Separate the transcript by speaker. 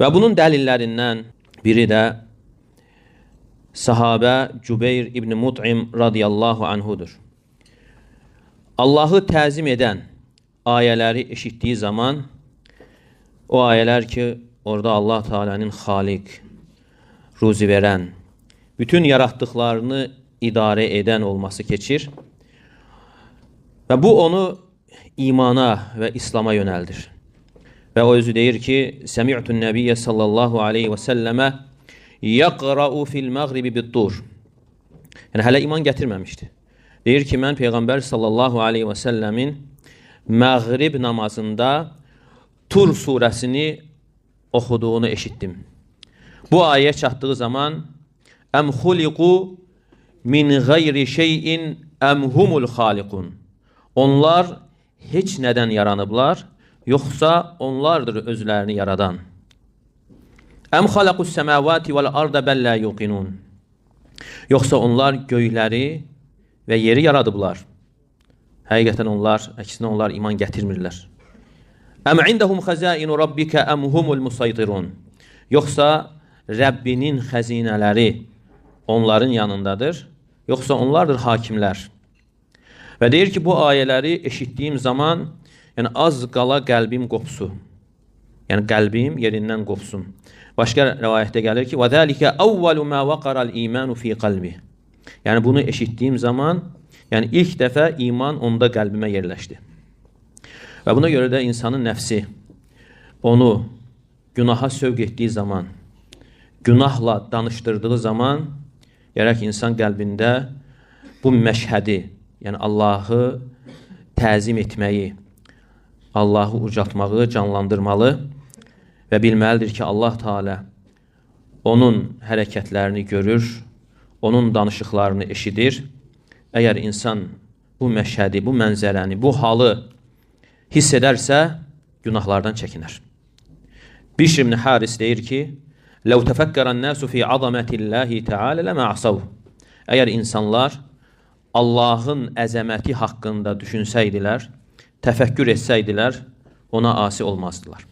Speaker 1: Və bunun dəlillərindən biri də sahabə Cübeyr ibn Mut'im radiyallahu anhudur. Allahı təzim edən ayələri eşitdiyi zaman, o ayələr ki, orada Allah Teala'nın xaliq, ruzi verən, bütün yaratdıqlarını idarə edən olması keçir. Və bu onu imana və İslam'a yönəldir. Və o özü deyir ki, Səmi'tun Nəbiyyə sallallahu aleyhi və səlləmə yəqra'u fil məğribi bid-dur. Yəni, hələ iman gətirməmişdi. Deyir ki, mən Peyğəmbər sallallahu aleyhi və səlləmin məğrib namazında Tur surəsini oxuduğunu eşitdim. Bu ayə çatdığı zaman əm xuliqu min gayri şeyin əm humul xaliqun. Onlar heç nədən yaranıblar, yoxsa onlardır özlərini yaradan. Əm xalaqus səmavati vəl arda bəllə yuqinun. Yoxsa onlar göyləri və yeri yaradıblar. Həqiqətən onlar, əksinə onlar iman gətirmirlər. Əm indəhum xəzainu rabbikə əm humul musaytirun. Yoxsa Rəbbinin xəzinələri onların yanındadır, yoxsa onlardır hakimlər. Və deyir ki, bu ayələri eşitdiyim zaman, yəni az qala qəlbim qopsu. Yəni qəlbim yerindən qopsun. Başqa rivayətdə gəlir ki, وَذَٰلِكَ أَوَّلُ مَا وَقَرَ الْإِيمَانُ فِي قَلْبِ. Yəni bunu eşitdiyim zaman, yəni ilk dəfə iman onda qəlbimə yerləşdi. Və buna görə də insanın nəfsi onu günaha sövq etdiyi zaman, günahla danışdırdığı zaman, gərək insan qəlbində bu məşhədi, yəni Allahı təzim etməyi, Allahı ucaltmağı canlandırmalı və bilməlidir ki, Allah Teala onun hərəkətlərini görür, onun danışıqlarını eşidir. Əgər insan bu məşhədi, bu mənzərəni, bu halı hiss edərsə, günahlardan çəkinər. Bişr ibn Haris deyir ki, لَوْ تَفَكَّرَ النَّاسُ فِي عَظَمَةِ اللّٰهِ تَعَالَ لَمَا عَصَوْهُ. Əgər insanlar Allahın əzəməti haqqında düşünsəydilər, təfəkkür etsəydilər, ona asi olmazdılar.